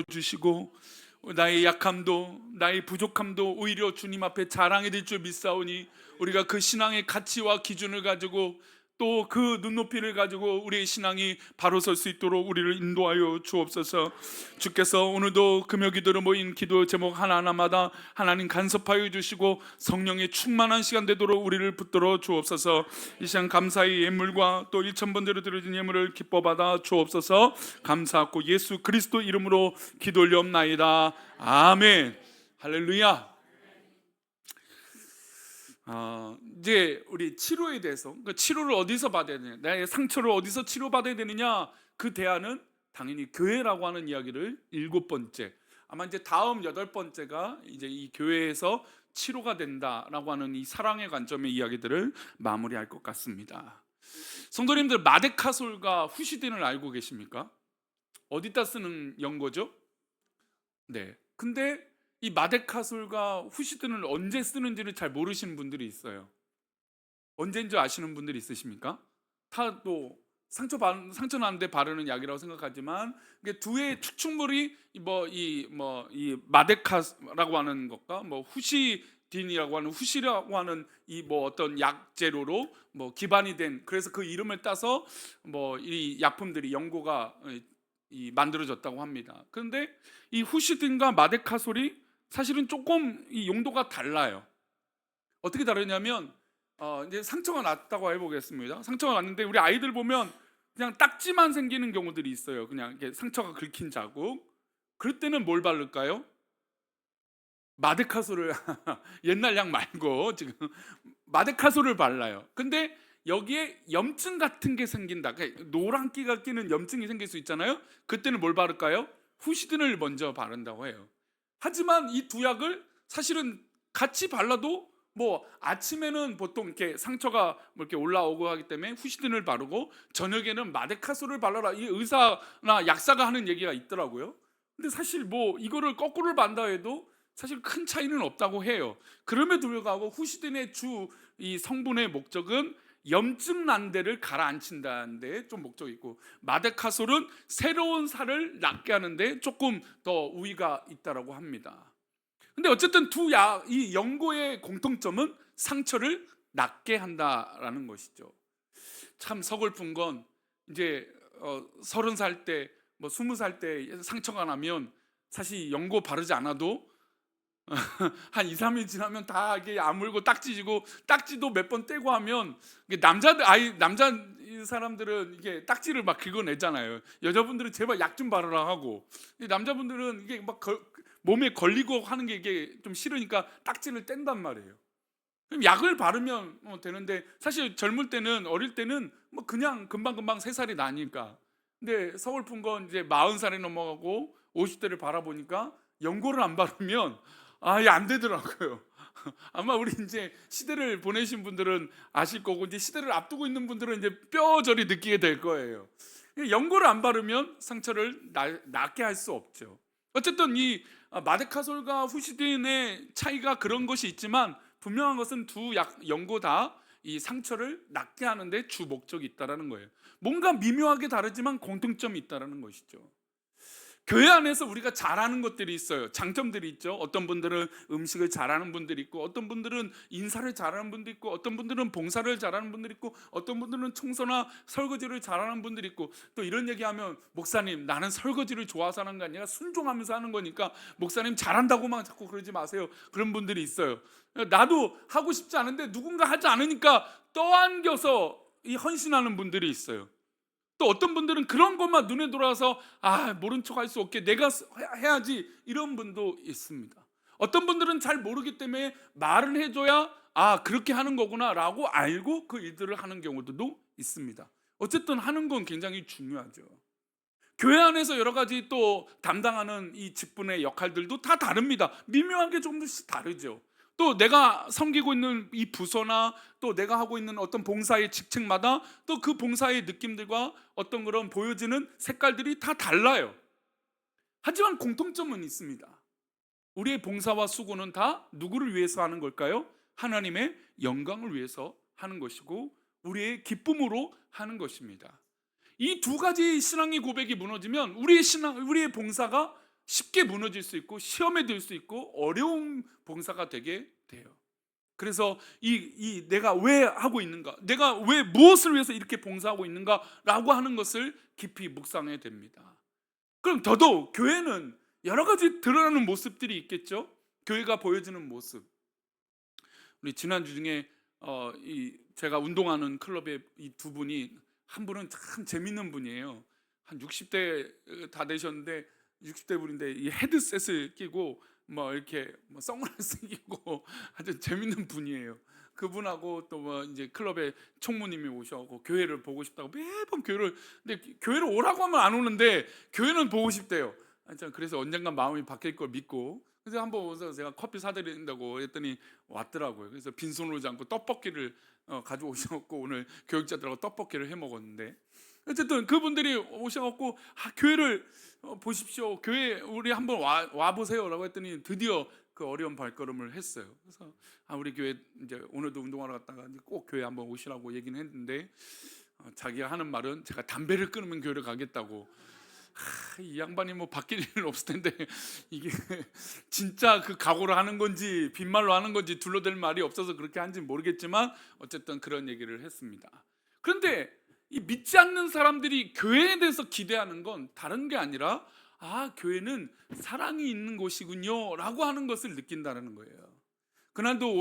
주시고 나의 약함도 나의 부족함도 오히려 주님 앞에 자랑이 될 줄 믿사오니 우리가 그 신앙의 가치와 기준을 가지고 또 그 눈높이를 가지고 우리의 신앙이 바로 설 수 있도록 우리를 인도하여 주옵소서. 주께서 오늘도 금요기도로 모인 기도 제목 하나하나마다 하나님 간섭하여 주시고 성령의 충만한 시간 되도록 우리를 붙들어 주옵소서. 이 시간 감사의 예물과 또 1,000번대로 드려진 예물을 기뻐 받아 주옵소서. 감사하고 예수 그리스도 이름으로 기도 올려옵나이다. 아멘. 할렐루야. 이제 우리 치료에 대해서, 그러니까 치료를 어디서 받아야 되냐, 나의 상처를 어디서 치료받아야 되느냐, 그 대안은 당연히 교회라고 하는 이야기를 7번째, 아마 이제 다음 8번째가 이제 이 교회에서 치료가 된다라고 하는 이 사랑의 관점의 이야기들을 마무리할 것 같습니다. 성도님들, 마데카솔과 후시딘을 알고 계십니까? 어디다 쓰는 연고죠? 네. 근데 이 마데카솔과 후시딘을 언제 쓰는지를 잘 모르시는 분들이 있어요. 언제인 줄 아시는 분들이 있으십니까? 다 또 상처 나는데 바르는 약이라고 생각하지만 이게 두의 추출물이 이 마데카라고 하는 것과 뭐 후시딘이라고 하는 후시라고 하는 이 뭐 어떤 약 재료로 뭐 기반이 된, 그래서 그 이름을 따서 뭐 이 약품들이 연고가 이 만들어졌다고 합니다. 그런데 이 후시딘과 마데카솔이 사실은 조금 이 용도가 달라요. 어떻게 다르냐면 이제 상처가 났다고 해보겠습니다. 상처가 났는데 우리 아이들 보면 그냥 딱지만 생기는 경우들이 있어요. 그냥 이렇게 상처가 긁힌 자국. 그럴 때는 뭘 바를까요? 마데카솔을 옛날 약 말고 지금 마데카솔을 발라요. 근데 여기에 염증 같은 게 생긴다, 그러니까 노란기가 끼는 염증이 생길 수 있잖아요. 그때는 뭘 바를까요? 후시딘을 먼저 바른다고 해요. 하지만 이 두 약을 사실은 같이 발라도 뭐 아침에는 보통 이렇게 상처가 뭐 이렇게 올라오고 하기 때문에 후시딘을 바르고 저녁에는 마데카솔을 발라라, 이 의사나 약사가 하는 얘기가 있더라고요. 근데 사실 뭐 이거를 거꾸로 반다 해도 사실 큰 차이는 없다고 해요. 그럼에도 불구하고 후시딘의 주 이 성분의 목적은 염증 난 데를 가라앉힌다는 데 좀 목적이 있고, 마데카솔은 새로운 살을 낫게 하는데 조금 더 우위가 있다라고 합니다. 근데 어쨌든 이 연고의 공통점은 상처를 낫게 한다라는 것이죠. 참 서글픈 건 이제 30살 때 뭐 20살 때 상처가 나면 사실 연고 바르지 않아도 한 2, 3일 지나면 다 이게 아물고 딱지지고, 딱지도 몇 번 떼고 하면 남자 사람들은 이게 딱지를 막 긁어내잖아요. 여자분들은 제발 약 좀 바르라 하고, 남자분들은 이게 막 몸에 걸리고 하는 게 이게 좀 싫으니까 딱지를 뗀단 말이에요. 그럼 약을 바르면 되는데, 사실 젊을 때는, 어릴 때는 뭐 그냥 금방금방 3살이 나니까. 근데 서글픈 건 이제 40살이 넘어가고 50대를 바라보니까 연고를 안 바르면 이게 안 되더라고요. 아마 우리 이제 시대를 보내신 분들은 아실 거고, 이제 시대를 앞두고 있는 분들은 이제 뼈저리 느끼게 될 거예요. 연고를 안 바르면 상처를 낫게 할 수 없죠. 어쨌든 이 마데카솔과 후시딘의 차이가 그런 것이 있지만, 분명한 것은 두 연고 다 이 상처를 낫게 하는데 주 목적이 있다라는 거예요. 뭔가 미묘하게 다르지만 공통점이 있다라는 것이죠. 교회 안에서 우리가 잘하는 것들이 있어요. 장점들이 있죠. 어떤 분들은 음식을 잘하는 분들이 있고, 어떤 분들은 인사를 잘하는 분도 있고, 어떤 분들은 봉사를 잘하는 분들이 있고, 어떤 분들은 청소나 설거지를 잘하는 분들이 있고, 또 이런 얘기하면 목사님, 나는 설거지를 좋아서 하는 게 아니라 순종하면서 하는 거니까 목사님 잘한다고만 자꾸 그러지 마세요. 그런 분들이 있어요. 나도 하고 싶지 않은데 누군가 하지 않으니까 떠안겨서 이 헌신하는 분들이 있어요. 또 어떤 분들은 그런 것만 눈에 들어와서 모른 척 할 수 없게 내가 해야지, 이런 분도 있습니다. 어떤 분들은 잘 모르기 때문에 말을 해줘야 그렇게 하는 거구나 라고 알고 그 일들을 하는 경우도 있습니다. 어쨌든 하는 건 굉장히 중요하죠. 교회 안에서 여러 가지 또 담당하는 이 직분의 역할들도 다 다릅니다. 미묘하게 조금씩 다르죠. 또 내가 섬기고 있는 이 부서나 또 내가 하고 있는 어떤 봉사의 직책마다 또 그 봉사의 느낌들과 어떤 그런 보여지는 색깔들이 다 달라요. 하지만 공통점은 있습니다. 우리의 봉사와 수고는 다 누구를 위해서 하는 걸까요? 하나님의 영광을 위해서 하는 것이고 우리의 기쁨으로 하는 것입니다. 이 두 가지 신앙의 고백이 무너지면 우리의 봉사가 쉽게 무너질 수 있고 시험에 들 수 있고 어려운 봉사가 되게 돼요. 그래서 내가 왜 하고 있는가, 내가 왜 무엇을 위해서 이렇게 봉사하고 있는가라고 하는 것을 깊이 묵상해야 됩니다. 그럼 더더욱 교회는 여러 가지 드러나는 모습들이 있겠죠. 교회가 보여주는 모습. 우리 지난주 중에 제가 운동하는 클럽의 이 두 분이, 한 분은 참 재밌는 분이에요. 한 60대 다 되셨는데 60대 분인데 이 헤드셋을 끼고 뭐 이렇게 뭐 선글라스 끼고 아주 재밌는 분이에요. 그분하고 또 뭐 이제 클럽에 총무님이 오셔고 교회를 보고 싶다고 매번 근데 교회를 오라고 하면 안 오는데 교회는 보고 싶대요. 그래서 언젠가 마음이 바뀔 걸 믿고, 그래서 한번 오서 제가 커피 사드린다고 했더니 왔더라고요. 그래서 빈손으로 오지 않고 떡볶이를 가져오셔갖고 오늘 교육자들하고 떡볶이를 해 먹었는데, 어쨌든 그분들이 오셔갖고 교회를 보십시오, 교회 우리 한번 와 보세요라고 했더니 드디어 그 어려운 발걸음을 했어요. 그래서 우리 교회 이제 오늘도 운동하러 갔다가 꼭 교회 한번 오시라고 얘기는 했는데, 자기가 하는 말은 제가 담배를 끊으면 교회를 가겠다고. 이 양반이 뭐 바뀔 일은 없을 텐데 이게 진짜 그 각오를 하는 건지 빈말로 하는 건지 둘러댈 말이 없어서 그렇게 한지 모르겠지만 어쨌든 그런 얘기를 했습니다. 그런데 이 믿지 않는 사람들이 교회에 대해서 기대하는 건 다른 게 아니라 교회는 사랑이 있는 곳이군요 라고 하는 것을 느낀다는 거예요. 그날도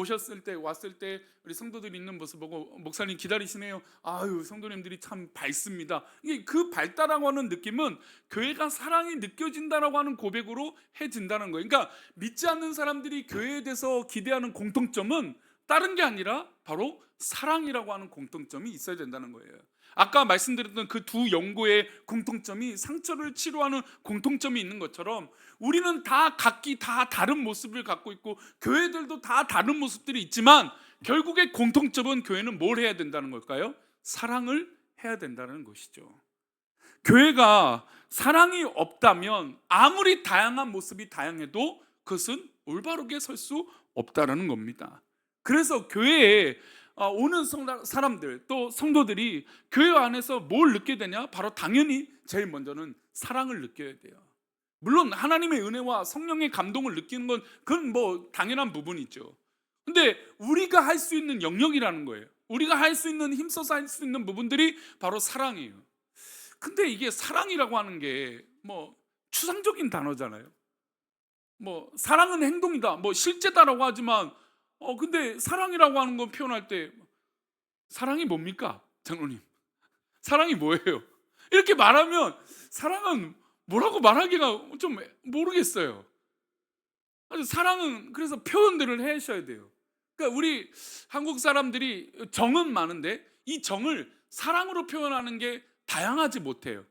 왔을 때 우리 성도들이 있는 모습 보고 목사님 기다리시네요. 아유, 성도님들이 참 밝습니다. 이게 그 밝다라고 하는 느낌은 교회가 사랑이 느껴진다라고 하는 고백으로 해진다는 거예요. 그러니까 믿지 않는 사람들이 교회에 대해서 기대하는 공통점은 다른 게 아니라 바로 사랑이라고 하는 공통점이 있어야 된다는 거예요. 아까 말씀드렸던 그 두 연고의 공통점이 상처를 치료하는 공통점이 있는 것처럼 우리는 다 각기 다 다른 모습을 갖고 있고 교회들도 다 다른 모습들이 있지만 결국의 공통점은 교회는 뭘 해야 된다는 걸까요? 사랑을 해야 된다는 것이죠. 교회가 사랑이 없다면 아무리 다양한 모습이 다양해도 그것은 올바르게 설 수 없다는 겁니다. 그래서 교회에 오는 사람들 또 성도들이 교회 안에서 뭘 느끼게 되냐? 바로 당연히 제일 먼저는 사랑을 느껴야 돼요. 물론 하나님의 은혜와 성령의 감동을 느끼는 건 그건 뭐 당연한 부분이죠. 근데 우리가 할 수 있는 영역이라는 거예요. 우리가 할 수 있는, 힘써서 할 수 있는 부분들이 바로 사랑이에요. 근데 이게 사랑이라고 하는 게 뭐 추상적인 단어잖아요. 뭐 사랑은 행동이다, 뭐 실제다라고 하지만 근데 사랑이라고 하는 건 표현할 때 사랑이 뭡니까? 장로님, 사랑이 뭐예요? 이렇게 말하면 사랑은 뭐라고 말하기가 좀 모르겠어요. 사랑은 그래서 표현들을 하셔야 돼요. 그러니까 우리 한국 사람들이 정은 많은데 이 정을 사랑으로 표현하는 게 다양하지 못해요.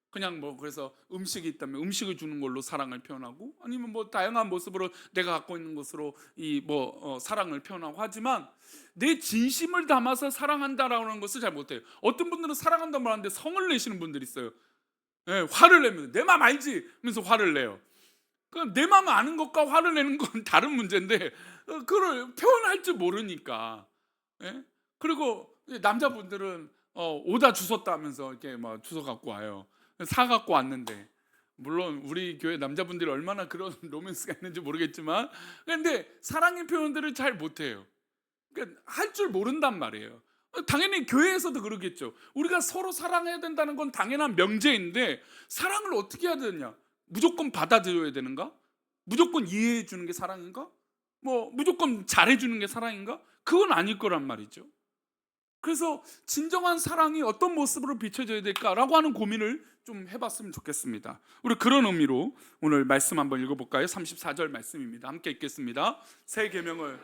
그냥 뭐 그래서 음식이 있다면 음식을 주는 걸로 사랑을 표현하고, 아니면 뭐 다양한 모습으로 내가 갖고 있는 것으로 사랑을 표현하고 하지만 내 진심을 담아서 사랑한다라는 것을 잘 못해요. 어떤 분들은 사랑한다고 말하는데 성을 내시는 분들이 있어요. 화를 내면 내 맘 알지? 하면서 화를 내요. 내 맘 아는 것과 화를 내는 건 다른 문제인데 그걸 표현할 줄 모르니까. 그리고 남자분들은 오다 주웠다 하면서 이렇게 막 주워 갖고 와요. 사 갖고 왔는데, 물론 우리 교회 남자분들이 얼마나 그런 로맨스가 있는지 모르겠지만, 근데 사랑의 표현들을 잘 못해요. 그러니까 할 줄 모른단 말이에요. 당연히 교회에서도 그러겠죠. 우리가 서로 사랑해야 된다는 건 당연한 명제인데 사랑을 어떻게 해야 되느냐? 무조건 받아들여야 되는가? 무조건 이해해 주는 게 사랑인가? 뭐 무조건 잘해 주는 게 사랑인가? 그건 아닐 거란 말이죠. 그래서 진정한 사랑이 어떤 모습으로 비춰져야 될까라고 하는 고민을 좀 해봤으면 좋겠습니다. 우리 그런 의미로 오늘 말씀 한번 읽어볼까요? 34절 말씀입니다. 함께 읽겠습니다. 새 계명을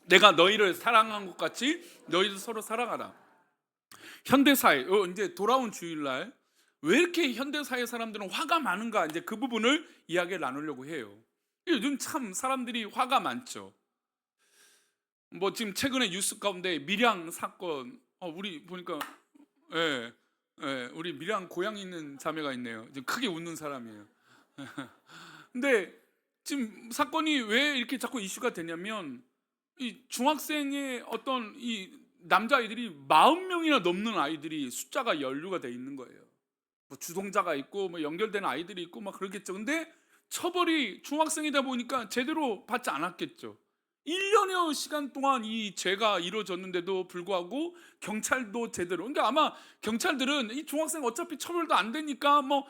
내가 너희를 사랑한 것 같이 너희도 서로 사랑하라. 현대사회 이제 돌아온 주일날 왜 이렇게 현대사회 사람들은 화가 많은가, 이제 그 부분을 이야기를 나누려고 해요. 요즘 참 사람들이 화가 많죠. 뭐 지금 최근에 뉴스 가운데 밀양 사건, 우리 보니까 우리 밀양 고향 있는 자매가 있네요. 지금 크게 웃는 사람이에요. 근데 지금 사건이 왜 이렇게 자꾸 이슈가 되냐면 이 중학생의 어떤 이 남자아이들이 40명이나 넘는 아이들이 숫자가 연루가 돼 있는 거예요. 뭐 주동자가 있고 뭐 연결되는 아이들이 있고 막 그러겠죠. 근데 처벌이 중학생이다 보니까 제대로 받지 않았겠죠. 1년여 시간 동안 이 죄가 이루어졌는데도 불구하고 경찰도 제대로, 그러니까 아마 경찰들은 이 중학생 어차피 처벌도 안 되니까 뭐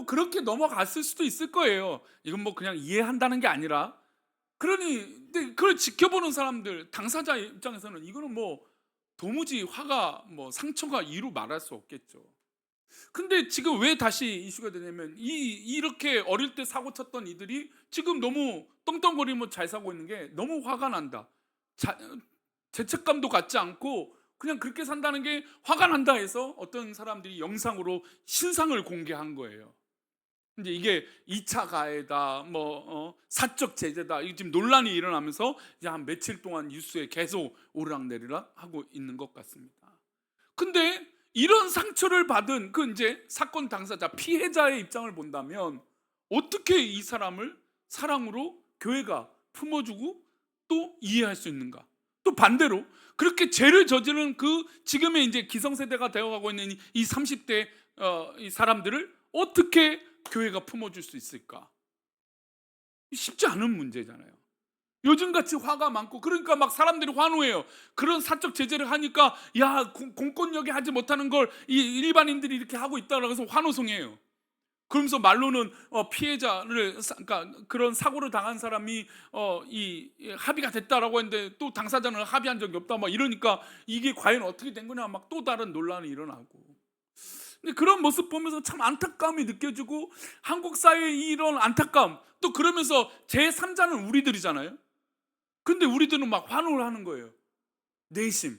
그렇게 넘어갔을 수도 있을 거예요. 이건 뭐 그냥 이해한다는 게 아니라, 그러니 근데 그걸 지켜보는 사람들, 당사자 입장에서는 이거는 뭐 도무지 화가, 뭐 상처가 이루 말할 수 없겠죠. 근데 지금 왜 다시 이슈가 되냐면, 이렇게 어릴 때 사고 쳤던 이들이 지금 너무 떵떵거리면 잘 사고 있는 게 너무 화가 난다. 자, 죄책감도 갖지 않고 그냥 그렇게 산다는 게 화가 난다 해서 어떤 사람들이 영상으로 신상을 공개한 거예요. 이제 이게 2차 가해다, 사적 제재다, 이게 지금 논란이 일어나면서 이제 한 며칠 동안 뉴스에 계속 오르락내리락 하고 있는 것 같습니다. 근데 이런 상처를 받은 그 이제 사건 당사자, 피해자의 입장을 본다면 어떻게 이 사람을 사랑으로 교회가 품어주고 또 이해할 수 있는가? 또 반대로 그렇게 죄를 저지른 그 지금의 이제 기성세대가 되어가고 있는 이 30대 이 사람들을 어떻게 교회가 품어줄 수 있을까? 쉽지 않은 문제잖아요. 요즘같이 화가 많고 그러니까 막 사람들이 환호해요. 그런 사적 제재를 하니까 야, 공권력이 하지 못하는 걸 이 일반인들이 이렇게 하고 있다라고 해서 환호성해요. 그러면서 말로는 피해자를, 그러니까 그런 사고를 당한 사람이 이 합의가 됐다라고 했는데 또 당사자는 합의한 적이 없다 막 이러니까 이게 과연 어떻게 된 거냐, 막 또 다른 논란이 일어나고. 근데 그런 모습 보면서 참 안타까움이 느껴지고, 한국 사회의 이런 안타까움, 또 그러면서 제3자는 우리들이잖아요. 근데 우리들은 막 환호를 하는 거예요. 내심,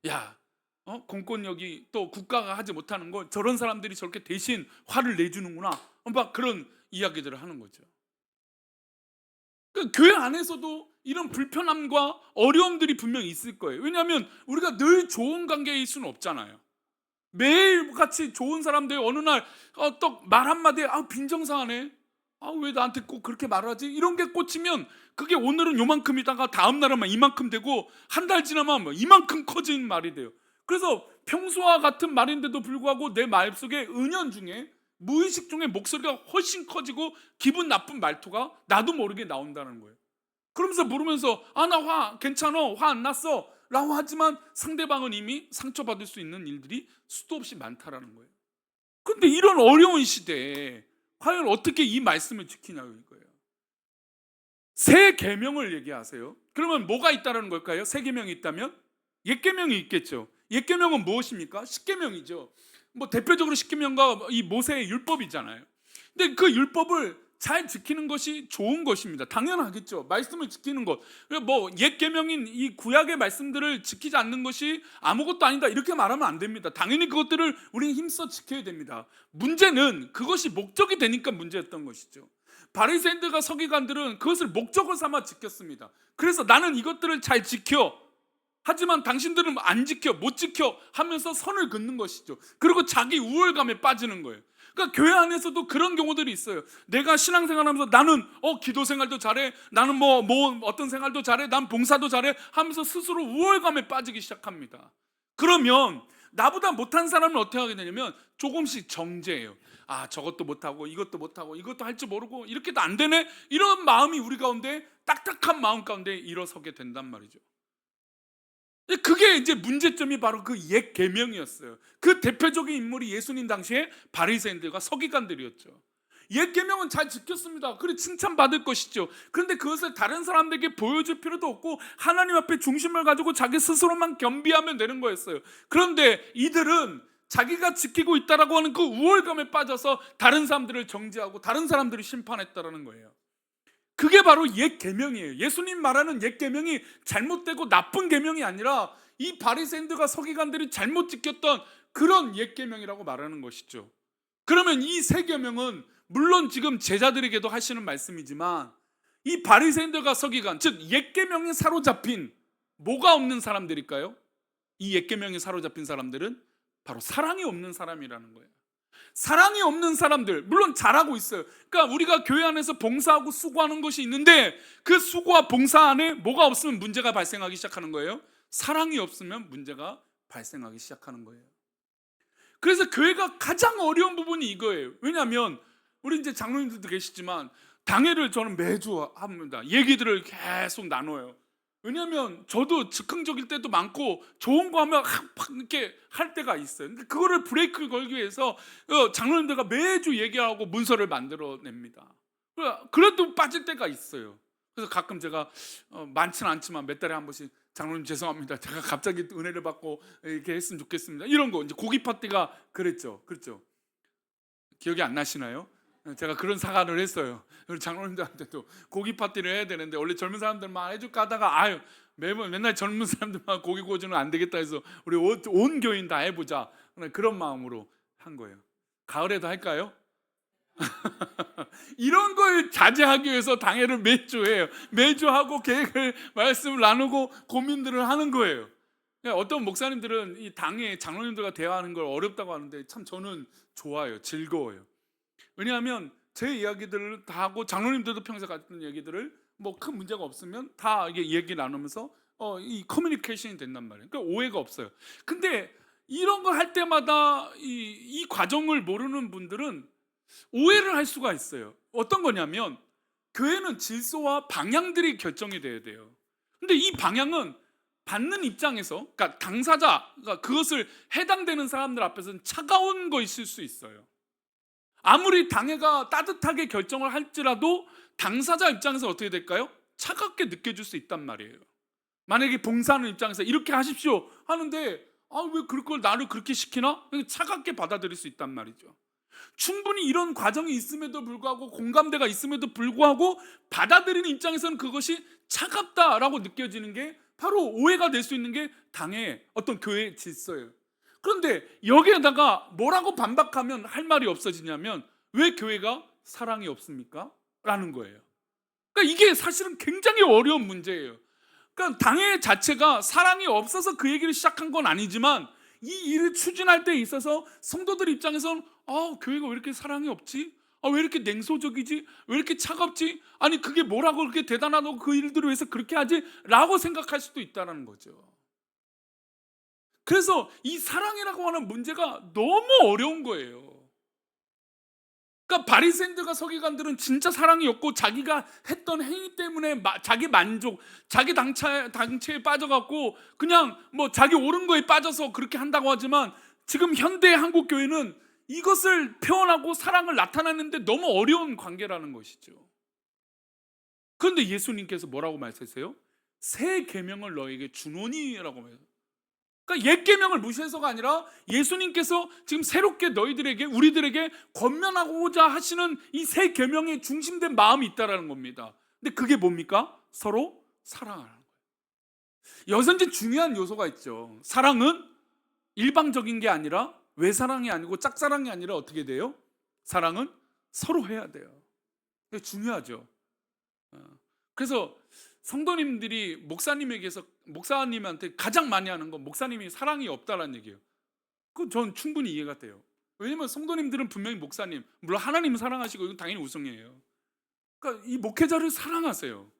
야, 공권력이 또 국가가 하지 못하는 걸 저런 사람들이 저렇게 대신 화를 내주는구나, 막 그런 이야기들을 하는 거죠. 그 교회 안에서도 이런 불편함과 어려움들이 분명히 있을 거예요. 왜냐하면 우리가 늘 좋은 관계일 수는 없잖아요. 매일 같이 좋은 사람들 어느 날 또 말 한마디에 빈정상하네, 왜 나한테 꼭 그렇게 말하지, 이런 게 꽂히면 그게 오늘은 요만큼이다가 다음 날은 막 이만큼 되고 한 달 지나면 뭐 이만큼 커진 말이 돼요. 그래서 평소와 같은 말인데도 불구하고 내 마음속에 은연중에, 무의식 중에 목소리가 훨씬 커지고 기분 나쁜 말투가 나도 모르게 나온다는 거예요. 그러면서 물으면서 나 화 괜찮아, 화 안 났어 라고 하지만 상대방은 이미 상처받을 수 있는 일들이 수도 없이 많다라는 거예요. 근데 이런 어려운 시대에 과연 어떻게 이 말씀을 지키냐고 이거예요. 새 계명을 얘기하세요. 그러면 뭐가 있다라는 걸까요? 새 계명이 있다면 옛 계명이 있겠죠. 옛 계명은 무엇입니까? 십계명이죠. 뭐 대표적으로 십계명과 이 모세의 율법이잖아요. 근데 그 율법을 잘 지키는 것이 좋은 것입니다. 당연하겠죠. 말씀을 지키는 것. 옛 계명인 이 구약의 말씀들을 지키지 않는 것이 아무것도 아니다, 이렇게 말하면 안 됩니다. 당연히 그것들을 우리는 힘써 지켜야 됩니다. 문제는 그것이 목적이 되니까 문제였던 것이죠. 바리새인들과 서기관들은 그것을 목적을 삼아 지켰습니다. 그래서 나는 이것들을 잘 지켜, 하지만 당신들은 안 지켜, 못 지켜 하면서 선을 긋는 것이죠. 그리고 자기 우월감에 빠지는 거예요. 그러니까 교회 안에서도 그런 경우들이 있어요. 내가 신앙생활하면서 나는 기도 생활도 잘해, 나는 뭐 어떤 생활도 잘해, 난 봉사도 잘해 하면서 스스로 우월감에 빠지기 시작합니다. 그러면 나보다 못한 사람은 어떻게 하게 되냐면 조금씩 정죄해요. 저것도 못하고 이것도 못하고 이것도 할 줄 모르고 이렇게도 안 되네, 이런 마음이 우리 가운데, 딱딱한 마음 가운데 일어서게 된단 말이죠. 그게 이제 문제점이 바로 그 옛 계명이었어요. 그 대표적인 인물이 예수님 당시에 바리새인들과 서기관들이었죠. 옛 계명은 잘 지켰습니다. 그래 칭찬받을 것이죠. 그런데 그것을 다른 사람들에게 보여줄 필요도 없고 하나님 앞에 중심을 가지고 자기 스스로만 겸비하면 되는 거였어요. 그런데 이들은 자기가 지키고 있다라고 하는 그 우월감에 빠져서 다른 사람들을 정죄하고 다른 사람들을 심판했다라는 거예요. 그게 바로 옛 계명이에요. 예수님 말하는 옛 계명이 잘못되고 나쁜 계명이 아니라 이 바리새인들과 서기관들이 잘못 지켰던 그런 옛 계명이라고 말하는 것이죠. 그러면 이 새 계명은 물론 지금 제자들에게도 하시는 말씀이지만, 이 바리새인들과 서기관, 즉 옛 계명에 사로잡힌 뭐가 없는 사람들일까요? 이 옛 계명에 사로잡힌 사람들은 바로 사랑이 없는 사람이라는 거예요. 사랑이 없는 사람들, 물론 잘하고 있어요. 그러니까 우리가 교회 안에서 봉사하고 수고하는 것이 있는데 그 수고와 봉사 안에 뭐가 없으면 문제가 발생하기 시작하는 거예요. 사랑이 없으면 문제가 발생하기 시작하는 거예요. 그래서 교회가 가장 어려운 부분이 이거예요. 왜냐하면 우리 이제 장로님들도 계시지만 당회를 저는 매주 합니다. 얘기들을 계속 나눠요. 왜냐하면 저도 즉흥적일 때도 많고 좋은 거 하면 팍 이렇게 할 때가 있어요. 근데 그거를 브레이크를 걸기 위해서 장로님들과 매주 얘기하고 문서를 만들어냅니다. 그래도 빠질 때가 있어요. 그래서 가끔 제가 많지는 않지만 몇 달에 한 번씩 장로님 죄송합니다. 제가 갑자기 은혜를 받고 이렇게 했으면 좋겠습니다. 이런 거 이제 고기 파티가 그랬죠. 그렇죠. 기억이 안 나시나요? 제가 그런 사과를 했어요. 그리고 장로님들한테도 고기 파티를 해야 되는데 원래 젊은 사람들만 해줄까 하다가 아유 맨날 젊은 사람들만 고기 구워주는 안 되겠다 해서 우리 온 교인 다 해보자 그런 마음으로 한 거예요. 가을에도 할까요? 이런 걸 자제하기 위해서 당회를 매주 해요. 매주 하고 계획을 말씀을 나누고 고민들을 하는 거예요. 어떤 목사님들은 이 당회 장로님들과 대화하는 걸 어렵다고 하는데 참 저는 좋아요. 즐거워요. 왜냐하면 제 이야기들을 다 하고 장로님들도 평소에 같은 얘기들을 뭐 큰 문제가 없으면 다 이게 얘기 나누면서 이 커뮤니케이션이 된단 말이에요. 그러니까 오해가 없어요. 근데 이런 걸 할 때마다 이 과정을 모르는 분들은 오해를 할 수가 있어요. 어떤 거냐면 교회는 질서와 방향들이 결정이 돼야 돼요. 근데 이 방향은 받는 입장에서 그러니까 당사자가 그것을 해당되는 사람들 앞에서는 차가운 것일 수 있어요. 아무리 당회가 따뜻하게 결정을 할지라도 당사자 입장에서 어떻게 될까요? 차갑게 느껴질 수 있단 말이에요. 만약에 봉사하는 입장에서 이렇게 하십시오 하는데 왜 그걸 나를 그렇게 시키나? 차갑게 받아들일 수 있단 말이죠. 충분히 이런 과정이 있음에도 불구하고 공감대가 있음에도 불구하고 받아들이는 입장에서는 그것이 차갑다라고 느껴지는 게 바로 오해가 될 수 있는 게 당의 어떤 교회의 질서예요. 그런데 여기에다가 뭐라고 반박하면 할 말이 없어지냐면 왜 교회가 사랑이 없습니까? 라는 거예요. 그러니까 이게 사실은 굉장히 어려운 문제예요. 그러니까 당회 자체가 사랑이 없어서 그 얘기를 시작한 건 아니지만 이 일을 추진할 때 있어서 성도들 입장에서는 교회가 왜 이렇게 사랑이 없지? 왜 이렇게 냉소적이지? 왜 이렇게 차갑지? 아니 그게 뭐라고 그렇게 대단하다고 그 일들을 위해서 그렇게 하지? 라고 생각할 수도 있다는 거죠. 그래서 이 사랑이라고 하는 문제가 너무 어려운 거예요. 그러니까 바리새인들과 서기관들은 진짜 사랑이 없고 자기가 했던 행위 때문에 자기 만족, 자기 당체에 빠져갖고 그냥 뭐 자기 옳은 거에 빠져서 그렇게 한다고 하지만 지금 현대 한국 교회는 이것을 표현하고 사랑을 나타내는데 너무 어려운 관계라는 것이죠. 그런데 예수님께서 뭐라고 말씀하세요? 새 계명을 너에게 주노니라고 말해요. 그러니까 옛 계명을 무시해서가 아니라 예수님께서 지금 새롭게 너희들에게 우리들에게 권면하고자 하시는 이 새 계명의 중심된 마음이 있다라는 겁니다. 근데 그게 뭡니까? 서로 사랑하는 거예요. 여기서 중요한 요소가 있죠. 사랑은 일방적인 게 아니라 외사랑이 아니고 짝사랑이 아니라 어떻게 돼요? 사랑은 서로 해야 돼요. 이게 중요하죠. 그래서 성도님들이 목사님한테 가장 많이 하는 건 목사님이 사랑이 없다라는 얘기예요. 그건 전 충분히 이해가 돼요. 왜냐면 성도님들은 분명히 목사님, 물론 하나님을 사랑하시고 이건 당연히 우승이에요. 그러니까 이 목회자를 사랑하세요.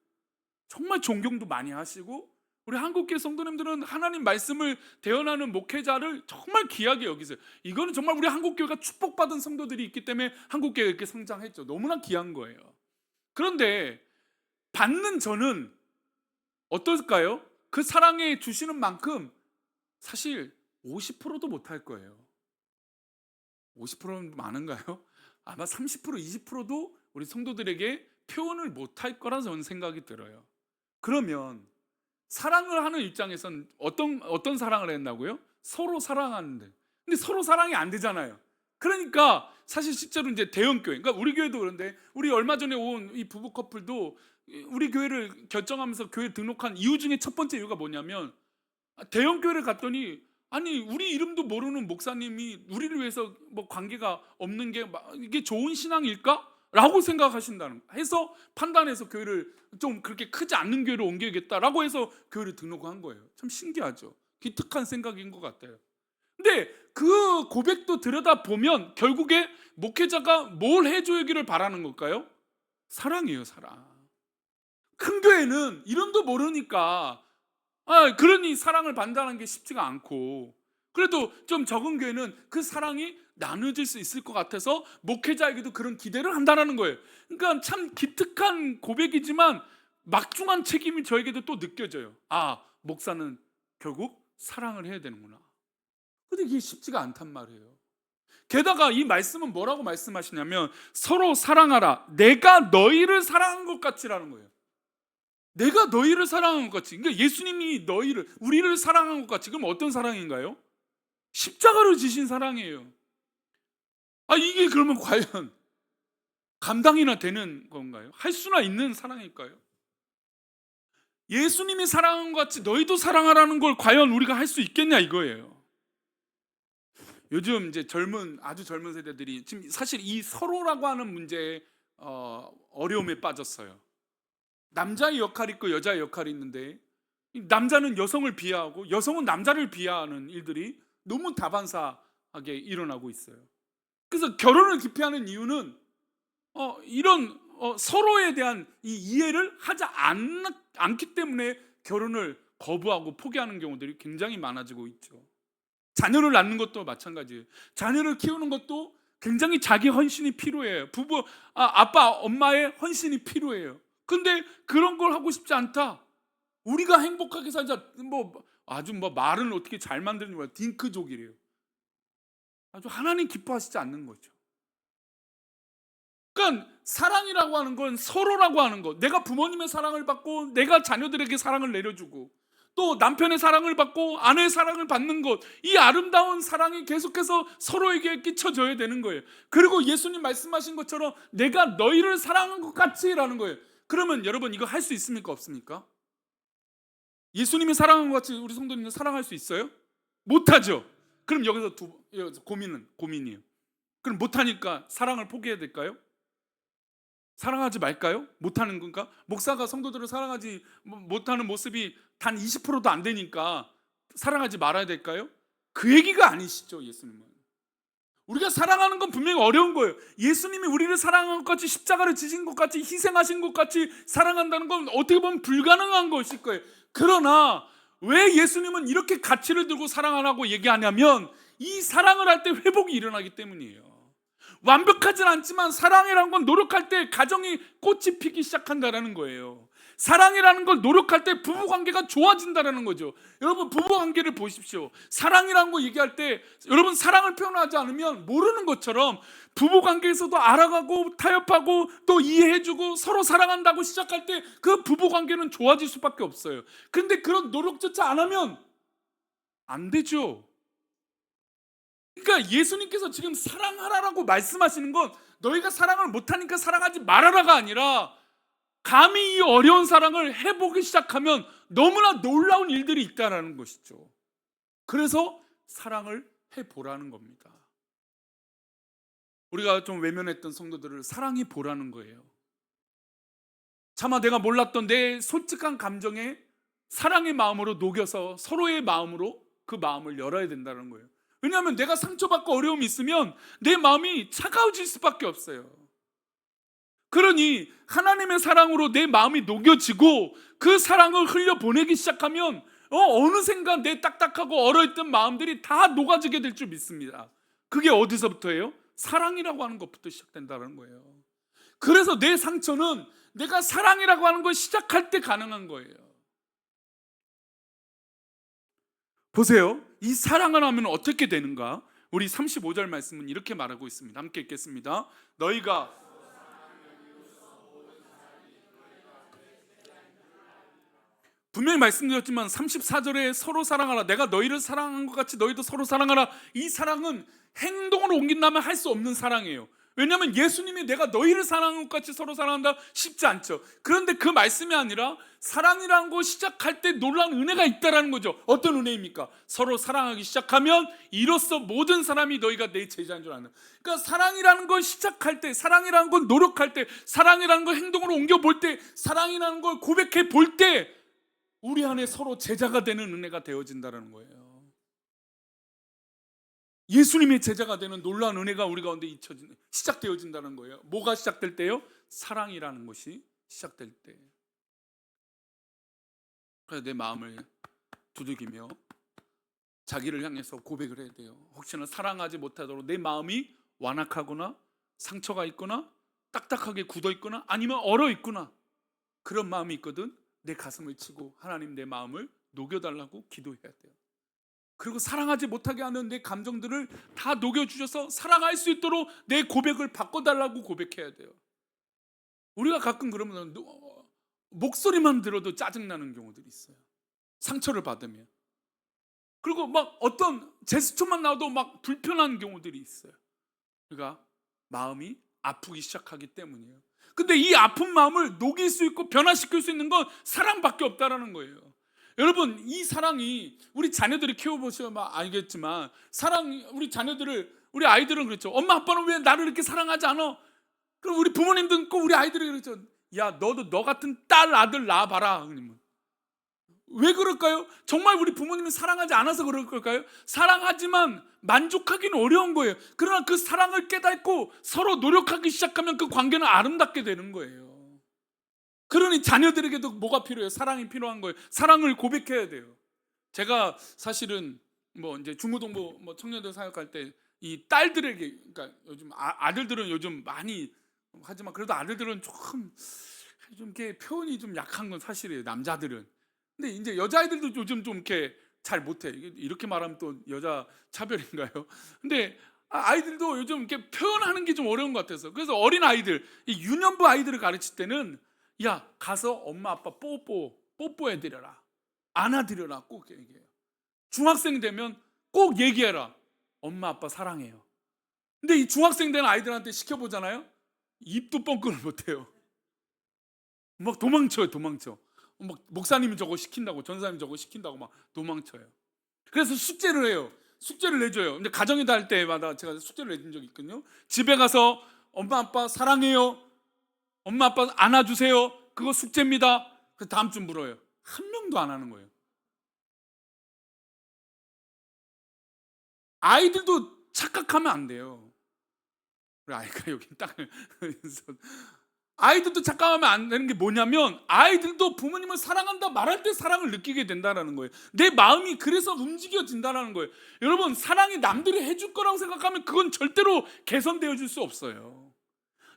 정말 존경도 많이 하시고 우리 한국교회 성도님들은 하나님 말씀을 대언하는 목회자를 정말 귀하게 여기세요. 이거는 정말 우리 한국교회가 축복받은 성도들이 있기 때문에 한국교회가 이렇게 성장했죠. 너무나 귀한 거예요. 그런데 받는 저는 어떨까요? 그 사랑에 주시는 만큼 사실 50%도 못할 거예요. 50%는 많은가요? 아마 30%, 20%도 우리 성도들에게 표현을 못할 거라 저는 생각이 들어요. 그러면 사랑을 하는 입장에선 어떤 사랑을 했나고요? 서로 사랑하는데. 근데 서로 사랑이 안 되잖아요. 그러니까 사실 실제로 이제 대형교회, 그러니까 우리 교회도 그런데 우리 얼마 전에 온 이 부부 커플도 우리 교회를 결정하면서 교회 등록한 이유 중에 첫 번째 이유가 뭐냐면 대형교회를 갔더니 아니 우리 이름도 모르는 목사님이 우리를 위해서 뭐 관계가 없는 게 이게 좋은 신앙일까? 라고 생각하신다는 해서 판단해서 교회를 좀 그렇게 크지 않는 교회로 옮겨야겠다라고 해서 교회를 등록한 거예요. 참 신기하죠. 기특한 생각인 것 같아요. 근데 그 고백도 들여다보면 결국에 목회자가 뭘 해주기를 바라는 걸까요? 사랑이에요, 사랑. 큰 교회는 이름도 모르니까 그러니 사랑을 받는다는 게 쉽지가 않고 그래도 좀 적은 교회는 그 사랑이 나눠질 수 있을 것 같아서 목회자에게도 그런 기대를 한다는 거예요. 그러니까 참 기특한 고백이지만 막중한 책임이 저에게도 또 느껴져요. 아, 목사는 결국 사랑을 해야 되는구나. 근데 이게 쉽지가 않단 말이에요. 게다가 이 말씀은 뭐라고 말씀하시냐면 서로 사랑하라. 내가 너희를 사랑한 것 같이라는 거예요. 내가 너희를 사랑한 것 같이. 그러니까 예수님이 우리를 사랑한 것 같이. 그럼 어떤 사랑인가요? 십자가로 지신 사랑이에요. 아, 이게 그러면 과연 감당이나 되는 건가요? 할 수나 있는 사랑일까요? 예수님이 사랑한 것 같이 너희도 사랑하라는 걸 과연 우리가 할 수 있겠냐 이거예요. 요즘 이제 아주 젊은 세대들이 지금 사실 이 서로라고 하는 문제에 어려움에 빠졌어요. 남자의 역할이 있고 여자의 역할이 있는데 남자는 여성을 비하하고 여성은 남자를 비하하는 일들이 너무 다반사하게 일어나고 있어요. 그래서 결혼을 기피하는 이유는 이런 서로에 대한 이 이해를 하지 않기 때문에 결혼을 거부하고 포기하는 경우들이 굉장히 많아지고 있죠. 자녀를 낳는 것도 마찬가지예요. 자녀를 키우는 것도 굉장히 자기 헌신이 필요해요. 아빠, 엄마의 헌신이 필요해요. 근데 그런 걸 하고 싶지 않다. 우리가 행복하게 살자. 아주 말은 어떻게 잘 만드는지 몰라요. 딩크족이래요. 아주 하나님 기뻐하시지 않는 거죠. 그러니까 사랑이라고 하는 건 서로라고 하는 것. 내가 부모님의 사랑을 받고 내가 자녀들에게 사랑을 내려주고 또 남편의 사랑을 받고 아내의 사랑을 받는 것, 이 아름다운 사랑이 계속해서 서로에게 끼쳐져야 되는 거예요. 그리고 예수님 말씀하신 것처럼 내가 너희를 사랑한 것 같이라는 거예요. 그러면 여러분 이거 할 수 있습니까 없습니까? 예수님이 사랑한 것 같이 우리 성도님은 사랑할 수 있어요? 못하죠. 그럼 여기서 고민이에요. 그럼 못하니까 사랑을 포기해야 될까요? 사랑하지 말까요? 못하는 건가? 목사가 성도들을 사랑하지 못하는 모습이 단 20%도 안 되니까 사랑하지 말아야 될까요? 그 얘기가 아니시죠, 예수님은. 우리가 사랑하는 건 분명히 어려운 거예요. 예수님이 우리를 사랑한 것 같이 십자가를 지신 것 같이 희생하신 것 같이 사랑한다는 건 어떻게 보면 불가능한 것일 거예요. 그러나 왜 예수님은 이렇게 가치를 들고 사랑하라고 얘기하냐면 이 사랑을 할 때 회복이 일어나기 때문이에요. 완벽하진 않지만 사랑이라는 건 노력할 때 가정이 꽃이 피기 시작한다는 거예요. 사랑이라는 걸 노력할 때 부부관계가 좋아진다는 거죠. 여러분 부부관계를 보십시오. 사랑이라는 거 얘기할 때 여러분 사랑을 표현하지 않으면 모르는 것처럼 부부관계에서도 알아가고 타협하고 또 이해해주고 서로 사랑한다고 시작할 때 그 부부관계는 좋아질 수밖에 없어요. 근데 그런 노력조차 안 하면 안 되죠. 그러니까 예수님께서 지금 사랑하라라고 말씀하시는 건 너희가 사랑을 못하니까 사랑하지 말아라가 아니라 감히 이 어려운 사랑을 해보기 시작하면 너무나 놀라운 일들이 있다는 것이죠. 그래서 사랑을 해보라는 겁니다. 우리가 좀 외면했던 성도들을 사랑해 보라는 거예요. 차마 내가 몰랐던 내 솔직한 감정에 사랑의 마음으로 녹여서 서로의 마음으로 그 마음을 열어야 된다는 거예요. 왜냐하면 내가 상처받고 어려움이 있으면 내 마음이 차가워질 수밖에 없어요. 그러니 하나님의 사랑으로 내 마음이 녹여지고 그 사랑을 흘려보내기 시작하면 어느샌가 내 딱딱하고 얼어있던 마음들이 다 녹아지게 될 줄 믿습니다. 그게 어디서부터예요? 사랑이라고 하는 것부터 시작된다는 거예요. 그래서 내 상처는 내가 사랑이라고 하는 걸 시작할 때 가능한 거예요. 보세요. 이 사랑을 하면 어떻게 되는가? 우리 35절 말씀은 이렇게 말하고 있습니다. 함께 읽겠습니다. 너희가 분명히 말씀드렸지만 34절에 서로 사랑하라. 내가 너희를 사랑한 것 같이 너희도 서로 사랑하라. 이 사랑은 행동으로 옮긴다면 할 수 없는 사랑이에요. 왜냐하면 예수님이 내가 너희를 사랑한 것 같이 서로 사랑한다 쉽지 않죠. 그런데 그 말씀이 아니라 사랑이라는 거 시작할 때 놀라운 은혜가 있다는 거죠. 어떤 은혜입니까? 서로 사랑하기 시작하면 이로써 모든 사람이 너희가 내 제자인 줄 아는. 그러니까 사랑이라는 걸 시작할 때, 사랑이라는 걸 노력할 때, 사랑이라는 걸 행동으로 옮겨볼 때, 사랑이라는 걸 고백해 볼 때 우리 안에 서로 제자가 되는 은혜가 되어진다는 거예요. 예수님의 제자가 되는 놀라운 은혜가 우리 가운데 시작되어진다는 거예요. 뭐가 시작될 때요? 사랑이라는 것이 시작될 때. 그래서 내 마음을 두들기며 자기를 향해서 고백을 해야 돼요. 혹시나 사랑하지 못하도록 내 마음이 완악하거나 상처가 있거나 딱딱하게 굳어 있거나 아니면 얼어 있구나, 그런 마음이 있거든. 내 가슴을 치고 하나님 내 마음을 녹여달라고 기도해야 돼요. 그리고 사랑하지 못하게 하는 내 감정들을 다 녹여주셔서 사랑할 수 있도록 내 고백을 바꿔달라고 고백해야 돼요. 우리가 가끔 그러면 목소리만 들어도 짜증나는 경우들이 있어요. 상처를 받으면. 그리고 막 어떤 제스처만 나와도 막 불편한 경우들이 있어요. 그러니까 마음이 아프기 시작하기 때문이에요. 근데 이 아픈 마음을 녹일 수 있고 변화시킬 수 있는 건 사랑밖에 없다라는 거예요. 여러분, 이 사랑이 우리 자녀들이 키워보시면 알겠지만, 우리 자녀들을, 우리 아이들은 그렇죠. 엄마 아빠는 왜 나를 이렇게 사랑하지 않아? 그럼 우리 부모님도 꼭 우리 아이들이 그렇죠. 야, 너도 너 같은 딸 아들 낳아봐라. 왜 그럴까요? 정말 우리 부모님이 사랑하지 않아서 그럴 걸까요? 사랑하지만 만족하기는 어려운 거예요. 그러나 그 사랑을 깨닫고 서로 노력하기 시작하면 그 관계는 아름답게 되는 거예요. 그러니 자녀들에게도 뭐가 필요해요? 사랑이 필요한 거예요. 사랑을 고백해야 돼요. 제가 사실은 이제 중고등부 청년들 사역할 때 이 딸들에게, 그러니까 요즘 아들들은 요즘 많이 하지만 그래도 아들들은 좀 이렇게 표현이 좀 약한 건 사실이에요. 남자들은. 근데 이제 여자아이들도 요즘 좀 이렇게 잘 못해. 이렇게 말하면 또 여자 차별인가요? 근데 아이들도 요즘 이렇게 표현하는 게 좀 어려운 것 같아서, 그래서 어린 아이들, 이 유년부 아이들을 가르칠 때는 야, 가서 엄마 아빠 뽀뽀해드려라, 안아드려라, 꼭 얘기해요. 중학생 되면 꼭 얘기해라, 엄마 아빠 사랑해요. 근데 이 중학생 된 아이들한테 시켜보잖아요. 입도 뻥끗을 못해요. 막 도망쳐. 막 목사님이 저거 시킨다고, 전사님이 저거 시킨다고 막 도망쳐요. 그래서 숙제를 해요. 숙제를 내줘요. 근데 가정이다 할 때마다 제가 숙제를 내준 적이 있거든요. 집에 가서 엄마 아빠 사랑해요, 엄마 아빠 안아주세요, 그거 숙제입니다. 그 다음 주 물어요. 한 명도 안 하는 거예요. 아이들도 착각하면 안 돼요. 우리 아이가 여기 딱 아이들도 착각하면 안 되는 게 뭐냐면, 아이들도 부모님을 사랑한다 말할 때 사랑을 느끼게 된다는 거예요. 내 마음이 그래서 움직여진다는 거예요. 여러분, 사랑이 남들이 해줄 거라고 생각하면 그건 절대로 개선되어 줄 수 없어요.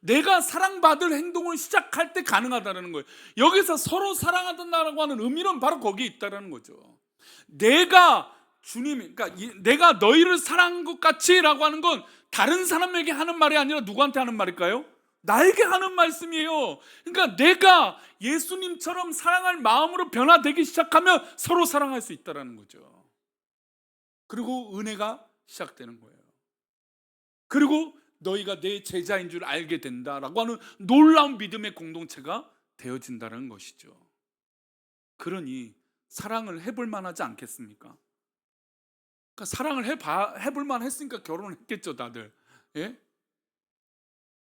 내가 사랑받을 행동을 시작할 때 가능하다는 거예요. 여기서 서로 사랑하다라고 하는 의미는 바로 거기에 있다는 거죠. 내가 그러니까 내가 너희를 사랑한 것 같이라고 하는 건 다른 사람에게 하는 말이 아니라 누구한테 하는 말일까요? 나에게 하는 말씀이에요. 그러니까 내가 예수님처럼 사랑할 마음으로 변화되기 시작하면 서로 사랑할 수 있다는 거죠. 그리고 은혜가 시작되는 거예요. 그리고 너희가 내 제자인 줄 알게 된다라고 하는 놀라운 믿음의 공동체가 되어진다는 것이죠. 그러니 사랑을 해볼 만하지 않겠습니까? 그러니까 사랑을 해볼 만했으니까 결혼했겠죠, 다들. 예?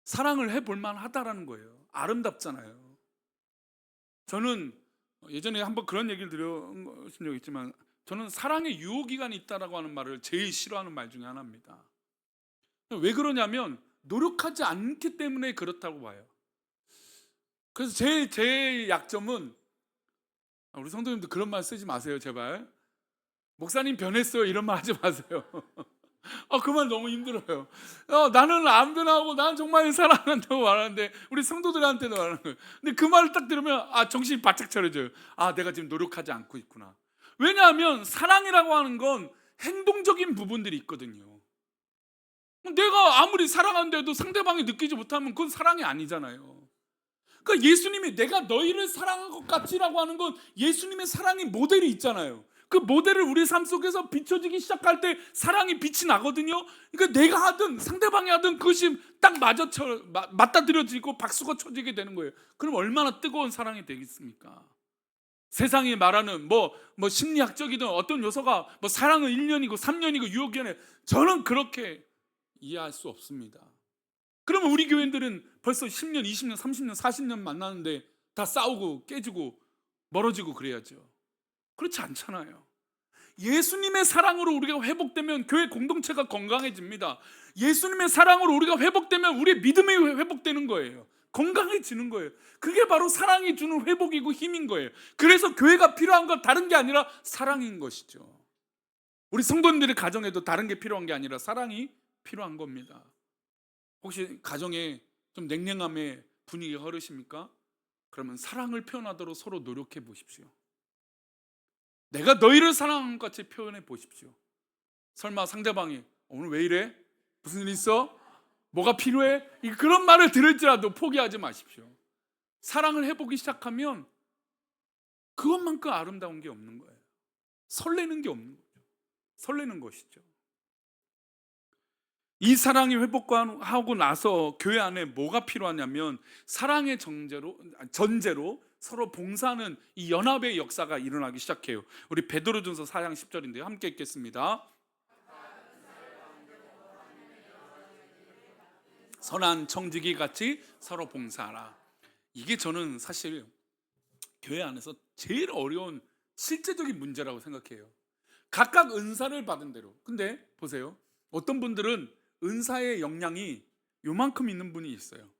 사랑을 해볼 만하다라는 거예요. 아름답잖아요. 저는 예전에 한번 그런 얘기를 드려신 적 있지만, 저는 사랑의 유효기간이 있다라고 하는 말을 제일 싫어하는 말 중에 하나입니다. 왜 그러냐면 노력하지 않기 때문에 그렇다고 봐요. 그래서 제 약점은, 우리 성도님들 그런 말 쓰지 마세요, 제발. 목사님 변했어요, 이런 말 하지 마세요. 그 말 너무 힘들어요. 나는 안 변하고 난 정말 사랑한다고 말하는데 우리 성도들한테도 말하는 거예요. 근데 그 말을 딱 들으면 정신이 바짝 차려져요. 내가 지금 노력하지 않고 있구나. 왜냐하면 사랑이라고 하는 건 행동적인 부분들이 있거든요. 내가 아무리 사랑하는데도 상대방이 느끼지 못하면 그건 사랑이 아니잖아요. 그러니까 예수님이 내가 너희를 사랑한 것 같이라고 하는 건 예수님의 사랑의 모델이 있잖아요. 그 모델을 우리 삶 속에서 비춰지기 시작할 때 사랑이 빛이 나거든요. 그러니까 내가 하든 상대방이 하든 그것이 딱 맞닥뜨려지고 박수가 쳐지게 되는 거예요. 그럼 얼마나 뜨거운 사랑이 되겠습니까? 세상이 말하는 심리학적이든 어떤 요소가 사랑은 1년이고 3년이고 6년에, 저는 그렇게 이해할 수 없습니다. 그러면 우리 교인들은 벌써 10년, 20년, 30년, 40년 만나는데 다 싸우고 깨지고 멀어지고 그래야죠. 그렇지 않잖아요. 예수님의 사랑으로 우리가 회복되면 교회 공동체가 건강해집니다. 예수님의 사랑으로 우리가 회복되면 우리의 믿음이 회복되는 거예요. 건강해지는 거예요. 그게 바로 사랑이 주는 회복이고 힘인 거예요. 그래서 교회가 필요한 건 다른 게 아니라 사랑인 것이죠. 우리 성도님들의 가정에도 다른 게 필요한 게 아니라 사랑이 필요한 겁니다. 혹시 가정에 좀 냉랭함의 분위기가 흐르십니까? 그러면 사랑을 표현하도록 서로 노력해 보십시오. 내가 너희를 사랑하는 것 같이 표현해 보십시오. 설마 상대방이 오늘 왜 이래? 무슨 일 있어? 뭐가 필요해? 그런 말을 들을지라도 포기하지 마십시오. 사랑을 해보기 시작하면 그것만큼 아름다운 게 없는 거예요. 설레는 게 없는 거죠. 설레는 것이죠. 이 사랑이 회복하고 나서 교회 안에 뭐가 필요하냐면 사랑의 전제로 서로 봉사하는 이 연합의 역사가 일어나기 시작해요. 우리 베드로전서 4장 10절인데요. 함께 읽겠습니다. 선한 청지기 같이 서로 봉사하라. 이게 저는 사실 교회 안에서 제일 어려운 실제적인 문제라고 생각해요. 각각 은사를 받은 대로. 근데 보세요. 어떤 분들은 은사의 역량이 요만큼 있는 분이 있어요.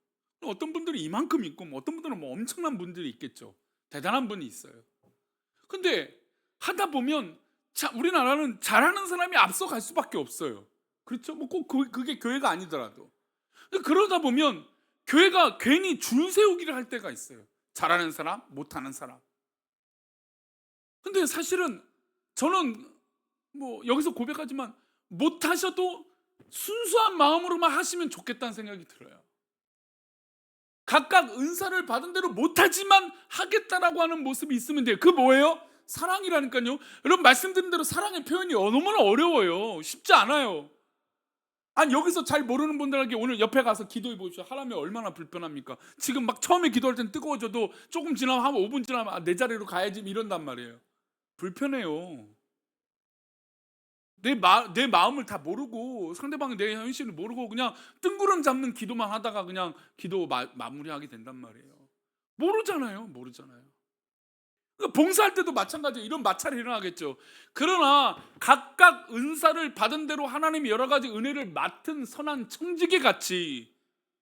어떤 분들은 이만큼 있고 어떤 분들은 뭐 엄청난 분들이 있겠죠. 대단한 분이 있어요. 근데 하다 보면 우리나라는 잘하는 사람이 앞서갈 수밖에 없어요. 그렇죠? 뭐 꼭 그게 교회가 아니더라도. 그러다 보면 교회가 괜히 줄 세우기를 할 때가 있어요. 잘하는 사람, 못하는 사람. 근데 사실은 저는 뭐 여기서 고백하지만 못하셔도 순수한 마음으로만 하시면 좋겠다는 생각이 들어요. 각각 은사를 받은 대로 못하지만 하겠다라고 하는 모습이 있으면 돼요. 그 뭐예요? 사랑이라니까요. 여러분 말씀드린 대로 사랑의 표현이 너무나 어려워요. 쉽지 않아요. 아니 여기서 잘 모르는 분들에게 오늘 옆에 가서 기도해 보십시오. 하나님 얼마나 불편합니까? 지금 막 처음에 기도할 땐 뜨거워져도 조금 지나면 한 5분 지나면 내 자리로 가야지 이런단 말이에요. 불편해요. 내 마음을 다 모르고 상대방의 내 현실을 모르고 그냥 뜬구름 잡는 기도만 하다가 그냥 기도 마무리하게 된단 말이에요. 모르잖아요. 그러니까 봉사할 때도 마찬가지예요. 이런 마찰이 일어나겠죠. 그러나 각각 은사를 받은 대로 하나님이 여러 가지 은혜를 맡은 선한 청지기 같이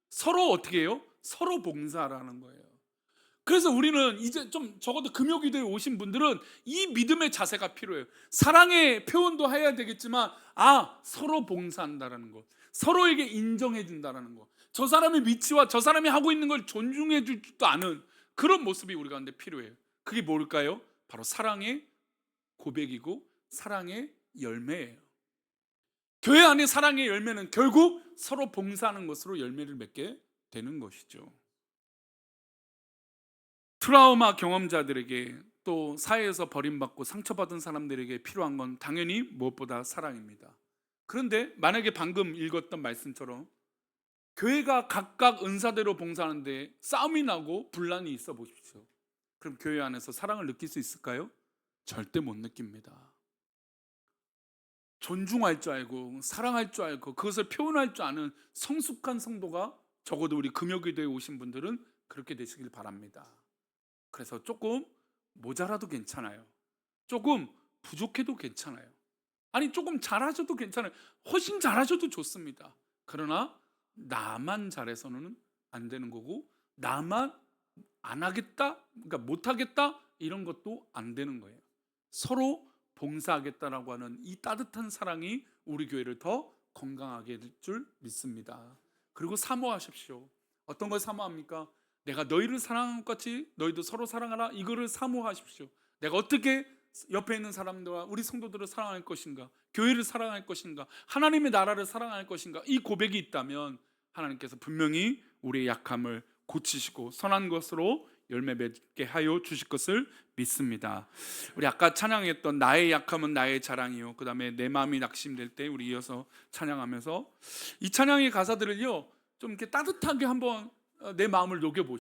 서로 어떻게 해요? 서로 봉사하라는 거예요. 그래서 우리는 이제 좀 적어도 금요기도에 오신 분들은 이 믿음의 자세가 필요해요. 사랑의 표현도 해야 되겠지만 서로 봉사한다라는 것, 서로에게 인정해 준다라는 것, 저 사람의 위치와 저 사람이 하고 있는 걸 존중해 줄 줄도 아는 그런 모습이 우리 가운데 필요해요. 그게 뭘까요? 바로 사랑의 고백이고 사랑의 열매예요. 교회 안의 사랑의 열매는 결국 서로 봉사하는 것으로 열매를 맺게 되는 것이죠. 트라우마 경험자들에게 또 사회에서 버림받고 상처받은 사람들에게 필요한 건 당연히 무엇보다 사랑입니다. 그런데 만약에 방금 읽었던 말씀처럼 교회가 각각 은사대로 봉사하는데 싸움이 나고 분란이 있어 보십시오. 그럼 교회 안에서 사랑을 느낄 수 있을까요? 절대 못 느낍니다. 존중할 줄 알고 사랑할 줄 알고 그것을 표현할 줄 아는 성숙한 성도가 적어도 우리 금요기도에 오신 분들은 그렇게 되시길 바랍니다. 그래서 조금 모자라도 괜찮아요. 조금 부족해도 괜찮아요. 아니 조금 잘하셔도 괜찮아요. 훨씬 잘하셔도 좋습니다. 그러나 나만 잘해서는 안 되는 거고 나만 안 하겠다, 그러니까 못 하겠다 이런 것도 안 되는 거예요. 서로 봉사하겠다라고 하는 이 따뜻한 사랑이 우리 교회를 더 건강하게 할 줄 믿습니다. 그리고 사모하십시오. 어떤 걸 사모합니까? 내가 너희를 사랑한 것 같이 너희도 서로 사랑하라. 이거를 사모하십시오. 내가 어떻게 옆에 있는 사람들과 우리 성도들을 사랑할 것인가, 교회를 사랑할 것인가, 하나님의 나라를 사랑할 것인가, 이 고백이 있다면 하나님께서 분명히 우리의 약함을 고치시고 선한 것으로 열매 맺게 하여 주실 것을 믿습니다. 우리 아까 찬양했던 나의 약함은 나의 자랑이요, 그 다음에 내 마음이 낙심될 때 우리 이어서 찬양하면서 이 찬양의 가사들을요 좀 이렇게 따뜻하게 한번 내 마음을 녹여보시죠.